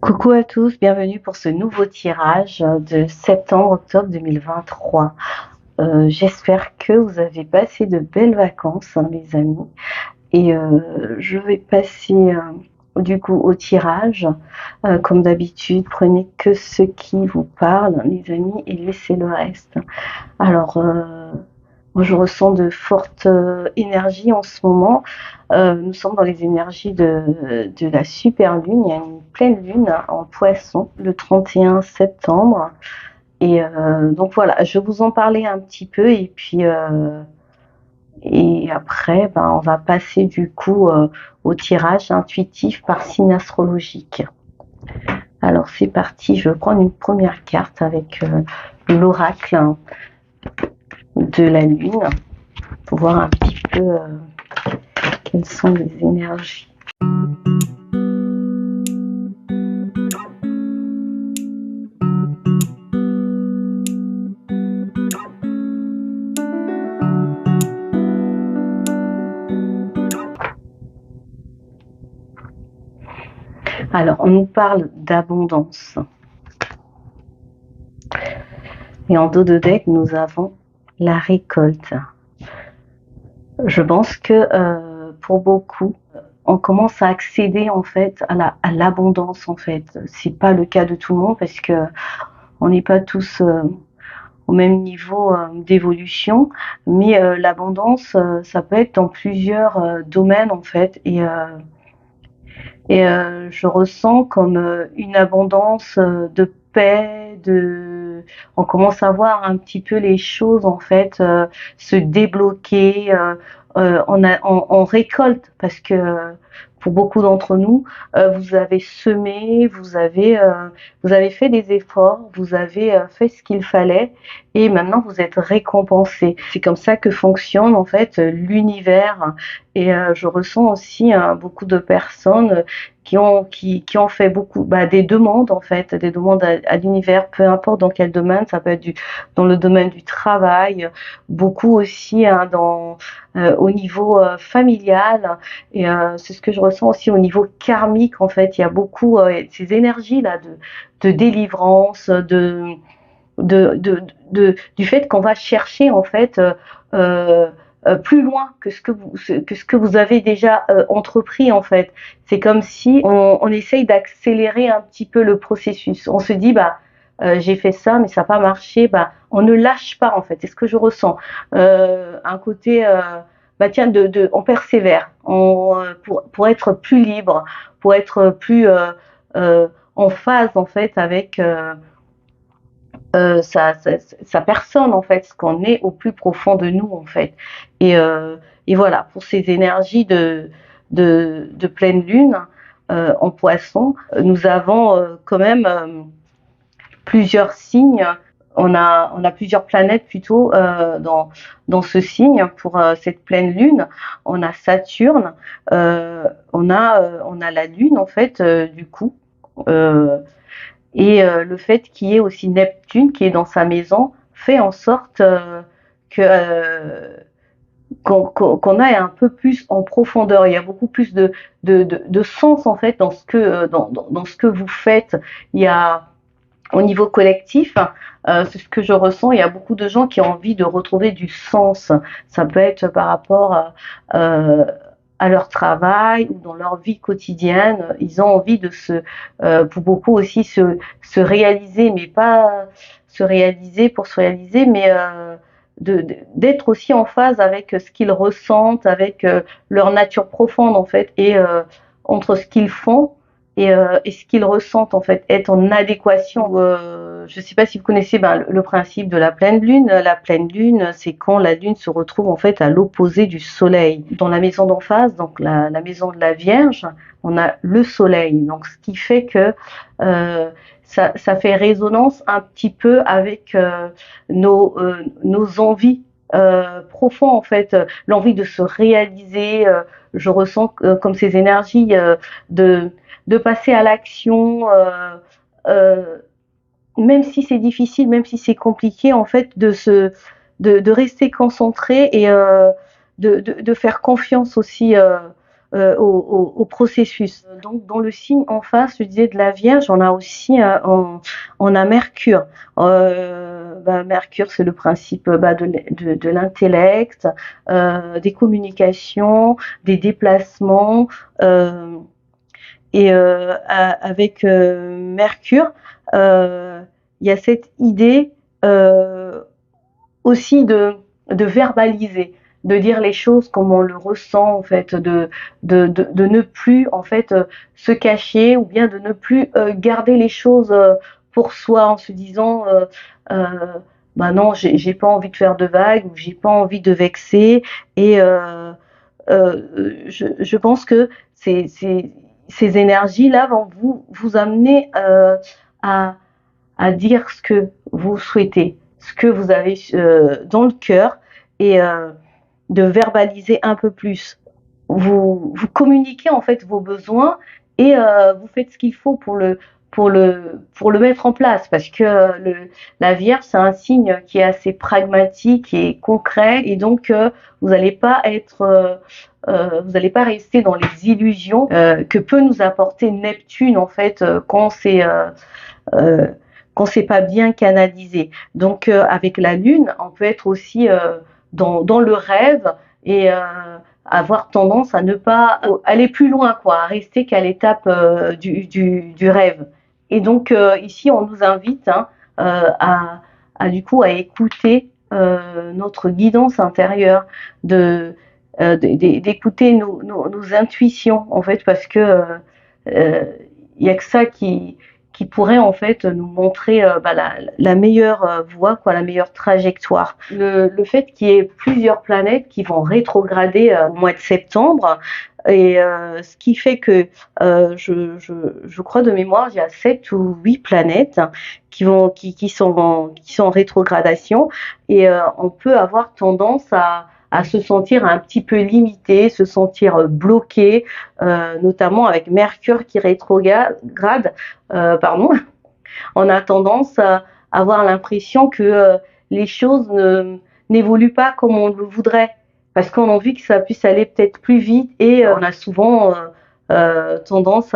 Coucou à tous, bienvenue pour ce nouveau tirage de septembre-octobre 2023. J'espère que vous avez passé de belles vacances, hein, les amis. Et je vais passer du coup au tirage. Comme d'habitude, prenez que ce qui vous parle, les amis, et laissez le reste. Alors, moi, je ressens de fortes énergies en ce moment. Nous sommes dans les énergies de la super lune. Il y a une pleine lune en poisson le 31 septembre. Et donc voilà, je vais vous en parler un petit peu et après, on va passer du coup au tirage intuitif par signe astrologique. Alors c'est parti, je vais prendre une première carte avec l'oracle de la lune pour voir un petit peu quelles sont les énergies. Alors, on nous parle d'abondance. Et en dos de deck, nous avons la récolte. Je pense que pour beaucoup, on commence à accéder en fait à l'abondance en fait. C'est pas le cas de tout le monde parce que on n'est pas tous au même niveau d'évolution, mais l'abondance, ça peut être dans plusieurs domaines en fait. Et je ressens comme une abondance de paix, on commence à voir un petit peu les choses en fait se débloquer. On récolte parce que pour beaucoup d'entre nous, vous avez semé, vous avez fait des efforts, vous avez fait ce qu'il fallait et maintenant vous êtes récompensé. C'est comme ça que fonctionne en fait l'univers. Et je ressens aussi beaucoup de personnes qui ont fait beaucoup des demandes en fait, des demandes à l'univers, peu importe dans quel domaine, ça peut être dans le domaine du travail, beaucoup aussi au niveau familial, et c'est ce que je ressens aussi au niveau karmique en fait. Il y a beaucoup ces énergies là de délivrance, du fait qu'on va chercher en fait plus loin que ce que vous avez déjà entrepris en fait. C'est comme si on essaye d'accélérer un petit peu le processus. On se dit j'ai fait ça mais ça n'a pas marché, on ne lâche pas en fait. C'est ce que je ressens. Un côté tiens, on persévère pour être plus libre, pour être plus en phase en fait avec sa personne en fait, ce qu'on est au plus profond de nous en fait. Et, euh, et voilà, pour ces énergies de pleine lune en poisson, nous avons quand même plusieurs signes. On a plusieurs planètes plutôt dans ce signe pour cette pleine lune. On a Saturne, on a la lune en fait du coup. Et le fait qu'il y ait aussi Neptune qui est dans sa maison fait en sorte que qu'on aille un peu plus en profondeur. Il y a beaucoup plus de sens en fait dans ce que vous faites. Il y a au niveau collectif, c'est ce que je ressens. Il y a beaucoup de gens qui ont envie de retrouver du sens. Ça peut être par rapport à leur travail ou dans leur vie quotidienne. Ils ont envie pour beaucoup aussi se réaliser, mais pas se réaliser pour se réaliser, mais d'être aussi en phase avec ce qu'ils ressentent, avec leur nature profonde en fait, et entre ce qu'ils font et ce qu'ils ressentent en fait, être en adéquation. Je ne sais pas si vous connaissez le principe de la pleine lune. La pleine lune, c'est quand la lune se retrouve en fait à l'opposé du soleil. Dans la maison d'en face, donc la maison de la Vierge, on a le soleil. Donc ce qui fait que ça fait résonance un petit peu avec nos envies profondes en fait, l'envie de se réaliser. Je ressens comme ces énergies de passer à l'action, euh, même si c'est difficile, même si c'est compliqué, en fait, de rester concentré et de faire confiance aussi au processus. Donc dans le signe en face, je disais de la Vierge, on a aussi on a Mercure. Mercure, c'est le principe de l'intellect, des communications, des déplacements. Avec Mercure, il y a cette idée aussi de verbaliser, de dire les choses comme on le ressent, en fait, de ne plus en fait se cacher, ou bien de ne plus garder les choses pour soi en se disant bah non, j'ai pas envie de faire de vagues, ou j'ai pas envie de vexer. Et je pense que ces énergies-là vont vous amener à, à dire ce que vous souhaitez, ce que vous avez dans le cœur, et de verbaliser un peu plus. Vous communiquez en fait vos besoins, et vous faites ce qu'il faut pour le mettre en place, parce que la Vierge, c'est un signe qui est assez pragmatique et concret, et donc vous n'allez pas être vous n'allez pas rester dans les illusions que peut nous apporter Neptune, en fait, euh, quand c'est pas bien canalisé. Donc avec la Lune, on peut être aussi dans le rêve, et avoir tendance à ne pas aller plus loin, quoi, à rester qu'à l'étape du rêve. Et donc ici, on nous invite du coup à écouter notre guidance intérieure, d'écouter nos intuitions, en fait, parce que il y a que ça qui pourrait en fait nous montrer la meilleure voie, quoi, la meilleure trajectoire. Le fait qu'il y ait plusieurs planètes qui vont rétrograder au mois de septembre, et ce qui fait que je crois de mémoire, il y a 7 ou 8 planètes qui sont en rétrogradation, et on peut avoir tendance à se sentir un petit peu limité, se sentir bloqué, notamment avec Mercure qui rétrograde, on a tendance à avoir l'impression que les choses n'évoluent pas comme on le voudrait, parce qu'on a envie que ça puisse aller peut-être plus vite, et on a souvent tendance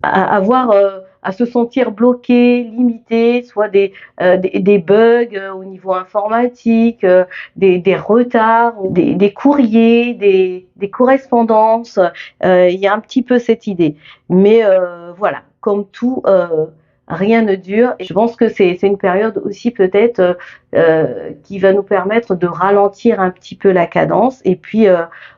avoir à se sentir bloqué, limité, soit des bugs au niveau informatique, des retards, des courriers, des correspondances. Il y a un petit peu cette idée. Mais voilà, comme tout, rien ne dure. Et je pense que c'est une période aussi peut-être qui va nous permettre de ralentir un petit peu la cadence, et puis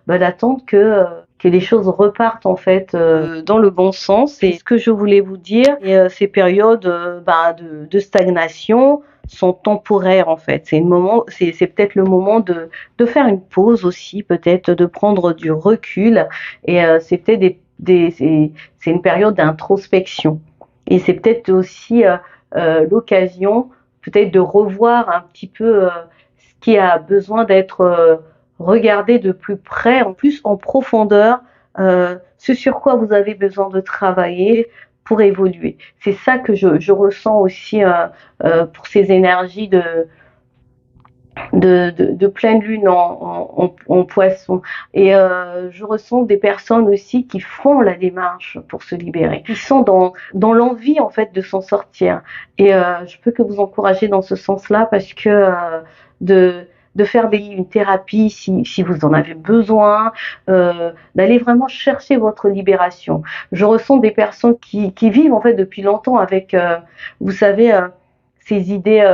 d'attendre que les choses repartent en fait dans le bon sens. C'est ce que je voulais vous dire. Et ces périodes de stagnation sont temporaires, en fait. C'est peut-être le moment de faire une pause aussi, peut-être de prendre du recul. Et c'est peut-être c'est une période d'introspection. Et c'est peut-être aussi l'occasion peut-être de revoir un petit peu ce qui a besoin d'être regardé de plus près, en plus en profondeur, ce sur quoi vous avez besoin de travailler pour évoluer. C'est ça que je ressens aussi pour ces énergies de pleine lune en poisson. Et je ressens des personnes aussi qui font la démarche pour se libérer, qui sont dans l'envie en fait de s'en sortir. Et je peux que vous encourager dans ce sens-là, parce que de faire une thérapie si vous en avez besoin, d'aller vraiment chercher votre libération. Je ressens des personnes qui vivent en fait depuis longtemps avec, vous savez, ces idées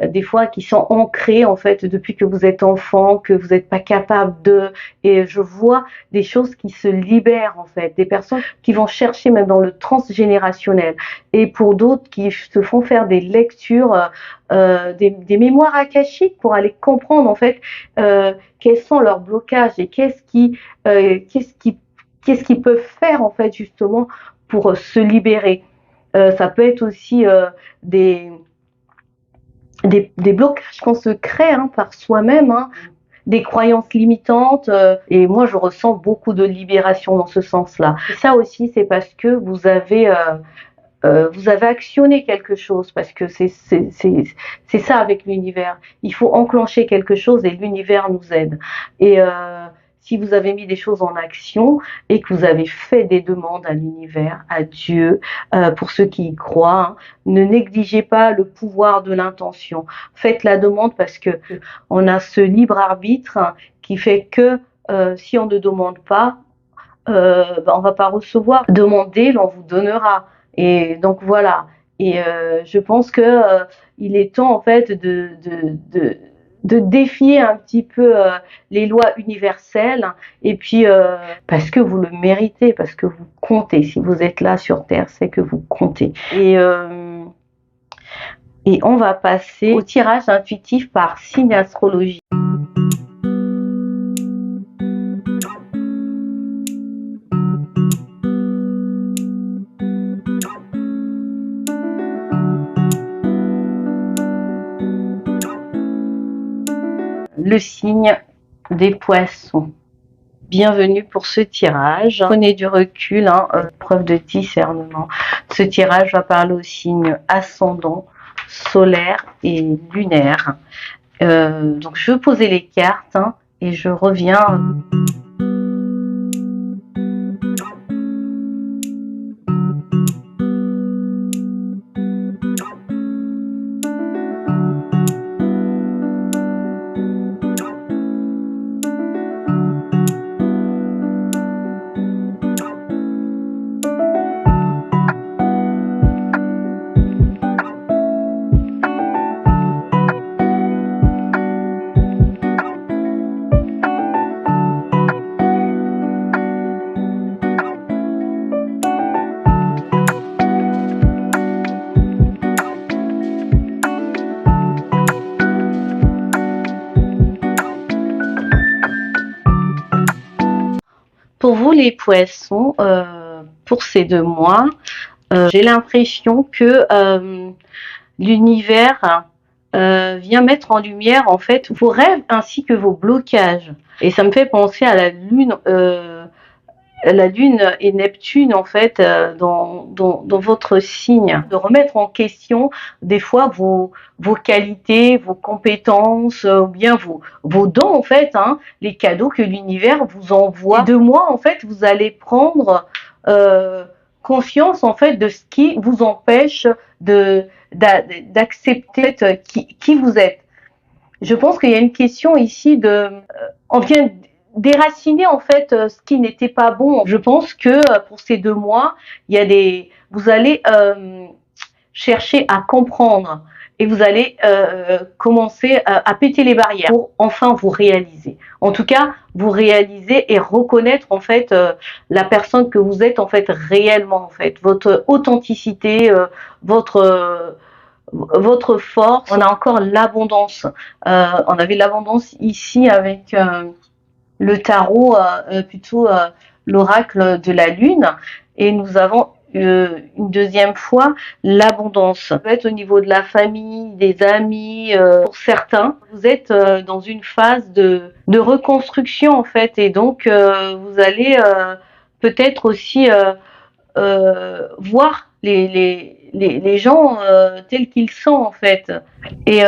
des fois qui sont ancrées en fait depuis que vous êtes enfant, que vous n'êtes pas capable et je vois des choses qui se libèrent, en fait, des personnes qui vont chercher même dans le transgénérationnel, et pour d'autres qui se font faire des lectures, des mémoires akashiques, pour aller comprendre en fait quels sont leurs blocages, et qu'est-ce qu'ils peuvent faire en fait justement pour se libérer. Ça peut être aussi des blocages qu'on se crée par soi-même, des croyances limitantes, et moi je ressens beaucoup de libération dans ce sens-là. Et ça aussi, c'est parce que vous avez actionné quelque chose, parce que c'est ça avec l'univers. Il faut enclencher quelque chose et l'univers nous aide. Et si vous avez mis des choses en action et que vous avez fait des demandes à l'univers, à Dieu, pour ceux qui y croient, hein, ne négligez pas le pouvoir de l'intention. Faites la demande parce que on a ce libre arbitre, hein, qui fait que si on ne demande pas, on va pas recevoir. Demandez, l'on vous donnera. Et donc voilà. Et je pense que il est temps en fait de défier un petit peu les lois universelles, et puis parce que vous le méritez, parce que vous comptez. Si vous êtes là sur Terre, c'est que vous comptez. Et on va passer au tirage intuitif par signe astrologique. Le signe des Poissons. Bienvenue pour ce tirage. Prenez du recul, hein, preuve de discernement. Ce tirage va parler au signe ascendant, solaire et lunaire. Donc je vais poser les cartes, hein, et je reviens. Pour vous les Poissons, pour ces 2 mois, j'ai l'impression que l'univers vient mettre en lumière en fait vos rêves ainsi que vos blocages. Et ça me fait penser à la Lune et Neptune en fait dans votre signe, de remettre en question des fois vos qualités, vos compétences, ou bien vos dons en fait, hein, les cadeaux que l'univers vous envoie. Et 2 mois en fait, vous allez prendre conscience en fait de ce qui vous empêche d'accepter qui vous êtes. Je pense qu'il y a une question ici on vient déraciner en fait ce qui n'était pas bon. Je pense que pour ces 2 mois, vous allez chercher à comprendre et vous allez commencer à péter les barrières pour enfin vous réaliser. En tout cas, vous réaliser et reconnaître en fait la personne que vous êtes en fait réellement, en fait votre authenticité, votre force. On a encore l'abondance. On avait l'abondance ici avec le tarot, plutôt l'oracle de la lune, et nous avons une deuxième fois l'abondance. Ça peut être au niveau de la famille, des amis, pour certains. Vous êtes dans une phase de reconstruction en fait, et donc vous allez peut-être aussi voir les gens tels qu'ils sont en fait. Et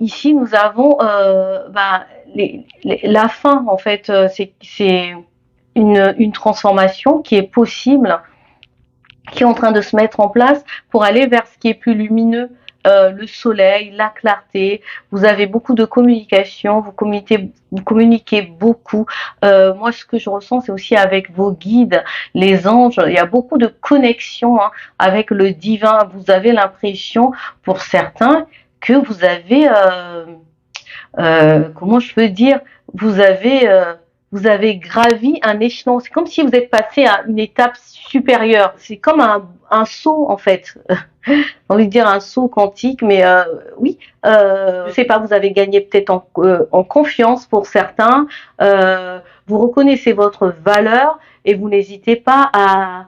ici nous avons la fin en fait, c'est une transformation qui est possible, qui est en train de se mettre en place pour aller vers ce qui est plus lumineux, le soleil, la clarté. Vous avez beaucoup de communication, vous communiquez beaucoup. Moi, ce que je ressens, c'est aussi avec vos guides, les anges. Il y a beaucoup de connexions, hein, avec le divin. Vous avez l'impression, pour certains, que vous avez, comment je peux dire, vous avez gravi un échelon. C'est comme si vous êtes passé à une étape supérieure. C'est comme un saut en fait. J'ai envie de dire un saut quantique, mais oui. Je sais pas, vous avez gagné peut-être en confiance pour certains. Vous reconnaissez votre valeur et vous n'hésitez pas à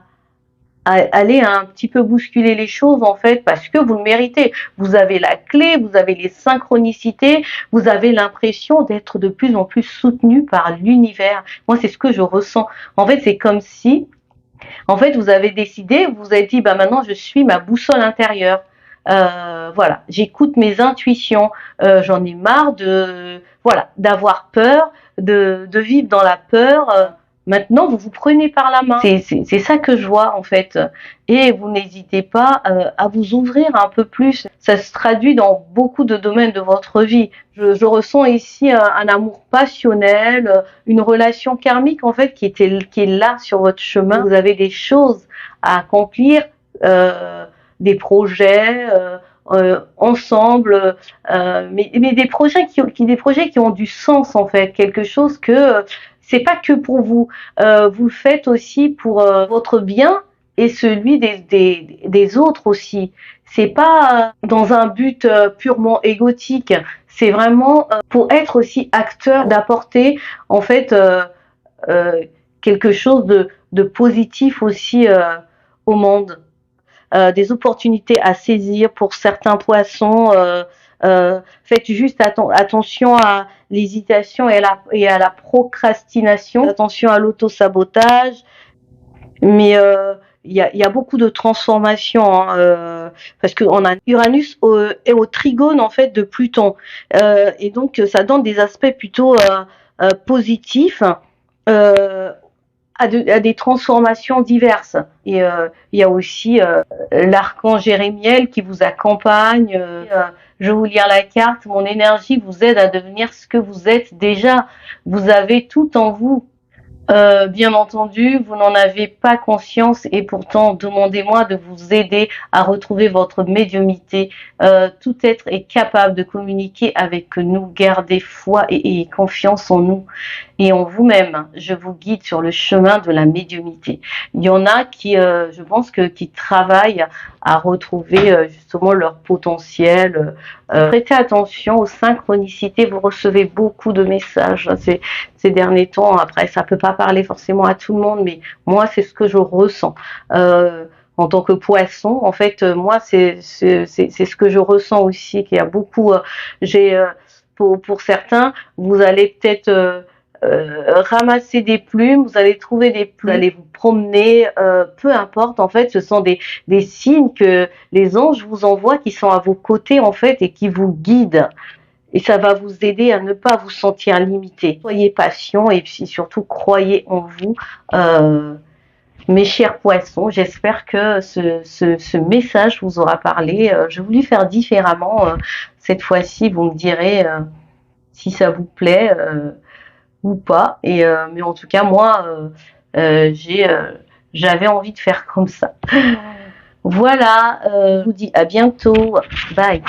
aller un petit peu bousculer les choses en fait, parce que vous le méritez. Vous avez la clé, vous avez les synchronicités, vous avez l'impression d'être de plus en plus soutenu par l'univers. Moi, c'est ce que je ressens. En fait, c'est comme si, en fait, vous avez décidé, vous vous avez dit, bah maintenant, je suis ma boussole intérieure. Voilà, j'écoute mes intuitions. J'en ai marre d'avoir peur, de vivre dans la peur. Maintenant, vous vous prenez par la main. C'est ça que je vois en fait. Et vous n'hésitez pas à vous ouvrir un peu plus. Ça se traduit dans beaucoup de domaines de votre vie. Je ressens ici un amour passionnel, une relation karmique en fait qui est là sur votre chemin. Vous avez des choses à accomplir, des projets. Ensemble, mais des projets qui ont du sens en fait, quelque chose que c'est pas que pour vous, vous le faites aussi pour votre bien et celui des autres aussi. C'est pas dans un but purement égotique, c'est vraiment pour être aussi acteur, d'apporter en fait euh, quelque chose de positif aussi au monde. Des opportunités à saisir pour certains poissons. Faites juste attention à l'hésitation et à la procrastination, attention à l'auto-sabotage. Mais il y a beaucoup de transformations hein, parce qu'on a Uranus et au trigone en fait de Pluton et donc ça donne des aspects plutôt positifs. À des transformations diverses. Et il y a aussi l'archange Jérémiel qui vous accompagne. Je vais vous lire la carte. Mon énergie vous aide à devenir ce que vous êtes déjà. Vous avez tout en vous. Bien entendu, vous n'en avez pas conscience et pourtant demandez-moi de vous aider à retrouver votre médiumnité. Tout être est capable de communiquer avec nous. Gardez foi et confiance en nous et en vous-même. Je vous guide sur le chemin de la médiumnité. Il y en a qui, je pense qui travaillent à retrouver justement leur potentiel. Prêtez attention aux synchronicités. Vous recevez beaucoup de messages ces derniers temps. Après, ça peut pas parler forcément à tout le monde, mais moi, c'est ce que je ressens. En tant que poisson, en fait, moi, c'est ce que je ressens aussi, qu'il y a beaucoup. Pour certains, vous allez peut-être ramasser des plumes, vous allez trouver des plumes, vous allez vous promener, peu importe, en fait, ce sont des signes que les anges vous envoient qui sont à vos côtés, en fait, et qui vous guident. Et ça va vous aider à ne pas vous sentir limité. Soyez patient et puis surtout croyez en vous. Mes chers poissons, j'espère que ce message vous aura parlé. Je voulais faire différemment. Cette fois-ci, vous me direz si ça vous plaît ou pas. Mais en tout cas, moi, j'avais envie de faire comme ça. Voilà, je vous dis à bientôt. Bye.